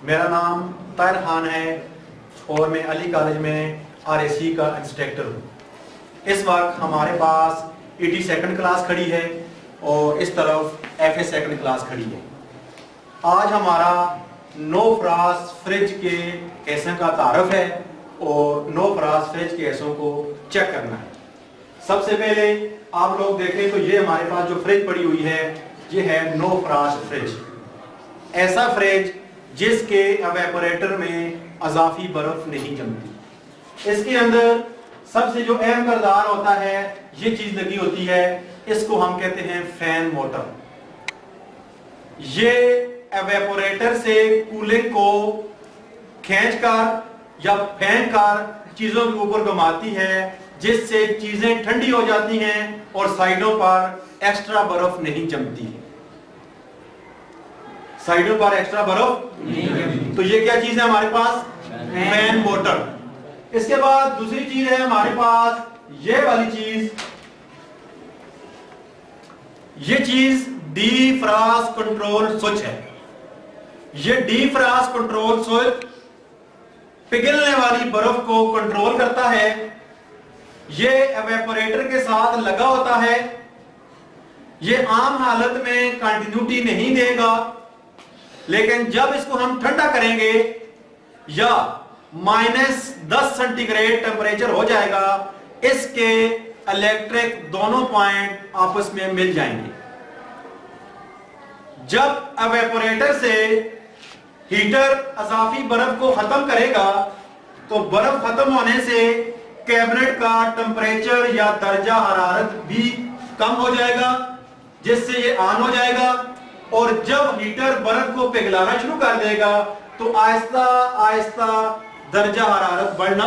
मेरा नाम ताहिर खान है और मैं अली कॉलेज में RAC का इंस्ट्रक्टर हूँ। इस वक्त हमारे पास ET सेकंड क्लास खड़ी है और इस तरफ FA सेकंड क्लास खड़ी है। आज हमारा नो फ्रास फ्रिज के केसों का तारफ है और नो फ्रास फ्रिज के केसों को चेक करना है। सबसे पहले आप लोग देखें तो ये हमारे पास जो फ्रिज पड़ी हुई है ये है नो फ्रास फ्रिज। ऐसा फ्रिज जिसके एवेपोरेटर में अजाफी बर्फ नहीं जमती। इसके अंदर सबसे जो अहम किरदार होता है ये चीज लगी होती है, इसको हम कहते हैं फैन मोटर। ये एवेपोरेटर से कूलिंग को खींचकर या फेंककर चीजों के ऊपर घुमाती है, जिससे चीजें ठंडी हो जाती हैं और साइडों पर एक्स्ट्रा बर्फ नहीं जमती है। साइडों पर एक्स्ट्रा बर्फ नहीं जमती। तो ये क्या चीज है हमारे पास? Fan motor. इसके बाद दूसरी चीज है हमारे पास ये वाली चीज। ये चीज डीफ्रास्ट कंट्रोल स्विच है। ये डीफ्रास्ट कंट्रोल स्विच पिघलने वाली बर्फ को कंट्रोल करता है। ये एवेपोरेटर के साथ लगा होता है। ये आम हालत में कंटिन्यूटी नहीं देगा, लेकिन जब इसको हम ठंडा करेंगे या -10 सेंटीग्रेड टेम्परेचर हो जाएगा, इसके इलेक्ट्रिक दोनों पॉइंट आपस में मिल जाएंगे। जब एवेपोरेटर से हीटर अजाफी बर्फ को खत्म करेगा तो बर्फ खत्म होने से कैबिनेट का टेम्परेचर या दर्जा हरारत भी कम हो जाएगा, जिससे ये ऑन हो जाएगा। और जब हीटर बर्फ को पिघलाना शुरू कर देगा तो आहिस्ता आहिस्ता दर्जा हरारत बढ़ना,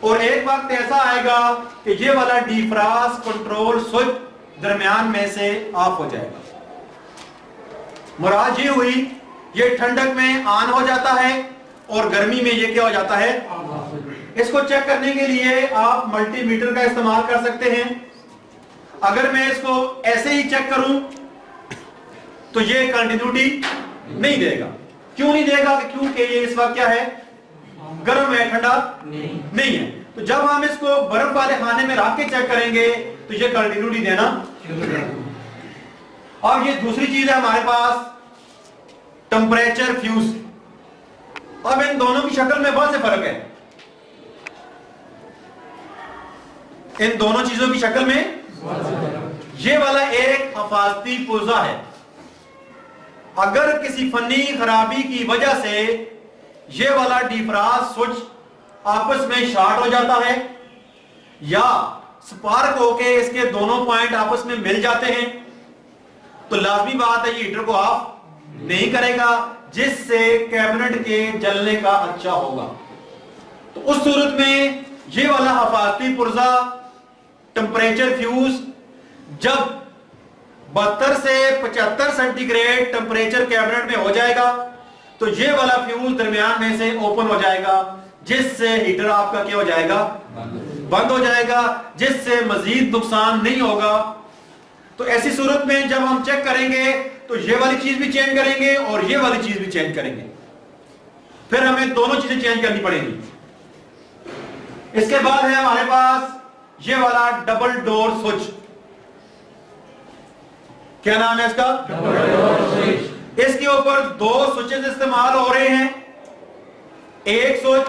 और एक वक्त ऐसा आएगा कि ये वाला डीफ्रास्ट कंट्रोल स्विच दरमियान में से ऑफ हो जाएगा। मुराद ये हुई, ये ठंडक में ऑन हो जाता है और गर्मी में ये क्या हो जाता है? इसको चेक करने के लिए आप मल्टीमीटर का इस्तेमाल कर सकते हैं। अगर मैं इसको ऐसे ही चेक करूं तो ये कंटिन्यूटी नहीं देगा। क्यों नहीं देगा? क्योंकि ये इस वक्त क्या है? गर्म है, ठंडा नहीं है। तो जब हम इसको बर्फ वाले खाने में रख के चेक करेंगे तो ये कंटिन्यूटी देना। और ये दूसरी चीज है हमारे पास टेम्परेचर फ्यूज। अब इन दोनों की शक्ल में बहुत से फर्क है। इन दोनों चीजों की शक्ल में ये वाला एक हिफाजती पुर्जा है। अगर किसी फनी खराबी की वजह से ये वाला डीफ्रास्ट स्विच आपस में शॉर्ट हो जाता है या स्पार्क होके इसके दोनों पॉइंट आपस में मिल जाते हैं, तो लाजमी बात है ये हीटर को ऑफ नहीं करेगा, जिससे कैबिनेट के जलने का खदशा होगा। तो उस सूरत में ये वाला हिफाजती पुर्जा टेम्परेचर फ्यूज जब 72 से 75 सेंटीग्रेड टेम्परेचर कैबिनेट में हो जाएगा तो ये वाला फ्यूज दरमियान में से ओपन हो जाएगा, जिससे हीटर आपका क्या हो जाएगा? बंद हो जाएगा, जिससे मजीद नुकसान नहीं होगा। तो ऐसी सूरत में जब हम चेक करेंगे तो ये वाली चीज भी चेंज करेंगे और ये वाली चीज भी चेंज करेंगे, फिर हमें दोनों चीजें चेंज करनी पड़ेगी। इसके बाद है हमारे पास ये वाला डबल डोर स्विच। क्या नाम है इसका? Double door switch. इसके ऊपर दो स्विचेस इस्तेमाल हो रहे हैं। एक स्विच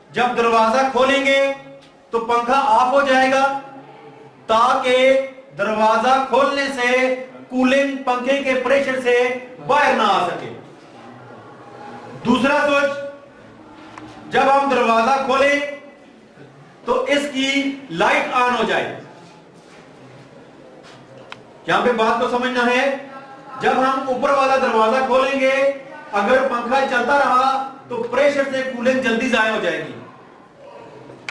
जब दरवाजा खोलेंगे तो पंखा ऑफ हो जाएगा, ताकि दरवाजा खोलने से कूलिंग पंखे के प्रेशर से बाहर ना आ सके। दूसरा स्विच जब हम दरवाजा खोलें तो इसकी लाइट ऑन हो जाए। यहां पे बात को समझना है, जब हम ऊपर वाला दरवाजा खोलेंगे अगर पंखा चलता रहा तो प्रेशर से कूलिंग जल्दी जाया हो जाएगी।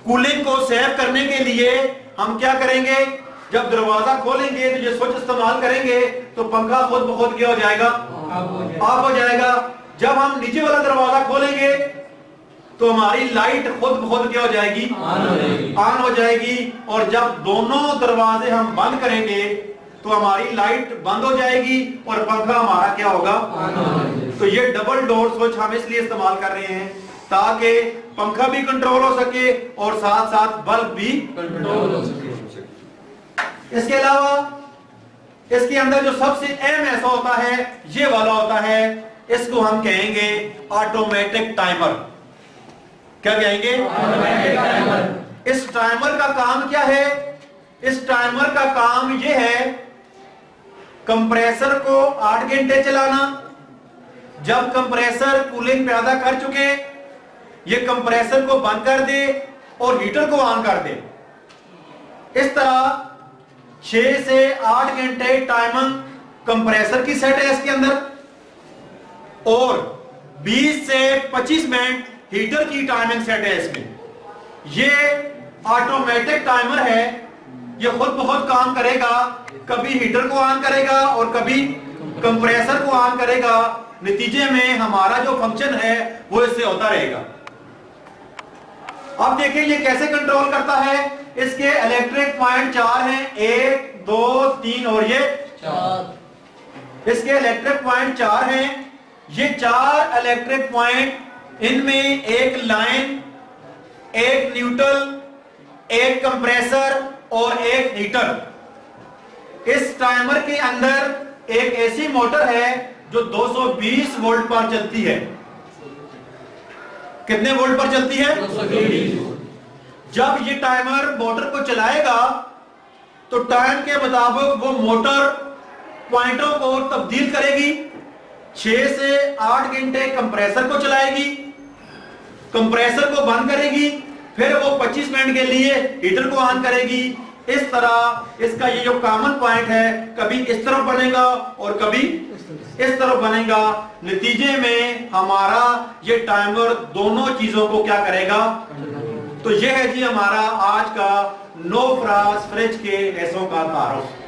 कूलिंग को सेव करने के लिए हम क्या करेंगे? जब दरवाजा खोलेंगे तो ये स्विच इस्तेमाल करेंगे तो पंखा खुद ब खुद क्या हो जाएगा? ऑफ हो जाएगा। जब हम नीचे वाला दरवाजा खोलेंगे तो हमारी लाइट खुद ब खुद क्या हो जाएगी? ऑन हो जाएगी। और जब दोनों दरवाजे हम बंद करेंगे तो हमारी लाइट बंद हो जाएगी और पंखा हमारा क्या होगा? तो ये डबल डोर स्विच हम इसलिए इस्तेमाल कर रहे हैं ताकि पंखा भी कंट्रोल हो सके और साथ साथ बल्ब भी कंट्रोल हो सके। इसके अलावा इसके अंदर जो सबसे अहम ऐसा होता है ये वाला होता है, इसको हम कहेंगे ऑटोमेटिक टाइमर। क्या कहेंगे? Automatic timer. इस टाइमर का काम क्या है? इस टाइमर का काम ये है कंप्रेसर को 8 घंटे चलाना। जब कंप्रेसर कूलिंग पैदा कर चुके ये कंप्रेसर को बंद कर दे और हीटर को ऑन कर दे। इस तरह 6 से 8 घंटे टाइमिंग कंप्रेसर की सेट है इसके अंदर और 20 से 25 मिनट हीटर की टाइमिंग सेट है इसमें। ये ऑटोमेटिक टाइमर है, ये खुद बहुत काम करेगा, कभी हीटर को ऑन करेगा और कभी कंप्रेसर को ऑन करेगा। नतीजे में हमारा जो फंक्शन है वो इससे होता रहेगा। अब देखिए ये कैसे कंट्रोल करता है। इसके इलेक्ट्रिक पॉइंट 4 हैं, 1 2 3 और ये 4। इसके इलेक्ट्रिक पॉइंट 4 हैं। ये 4 इलेक्ट्रिक पॉइंट, इनमें एक लाइन, एक न्यूट्रल, एक कंप्रेसर और एक हीटर। इस टाइमर के अंदर एक ऐसी मोटर है जो 220 वोल्ट पर चलती है। कितने वोल्ट पर चलती है? 220 वोल्ट। जब ये टाइमर मोटर को चलाएगा तो टाइम के मुताबिक वो मोटर पॉइंटों को तब्दील करेगी। 6 से 8 घंटे कंप्रेसर को चलाएगी, कंप्रेसर को बंद करेगी, फिर वो 25 मिनट के लिए हीटर को ऑन करेगी। इस तरह इसका ये जो कॉमन पॉइंट है कभी इस तरफ बनेगा और कभी इस तरफ बनेगा। नतीजे में हमारा ये टाइमर दोनों चीजों को क्या करेगा? तो ये है जी हमारा आज का नो फ्रास फ्रिज के हिस्सों का तारुफ।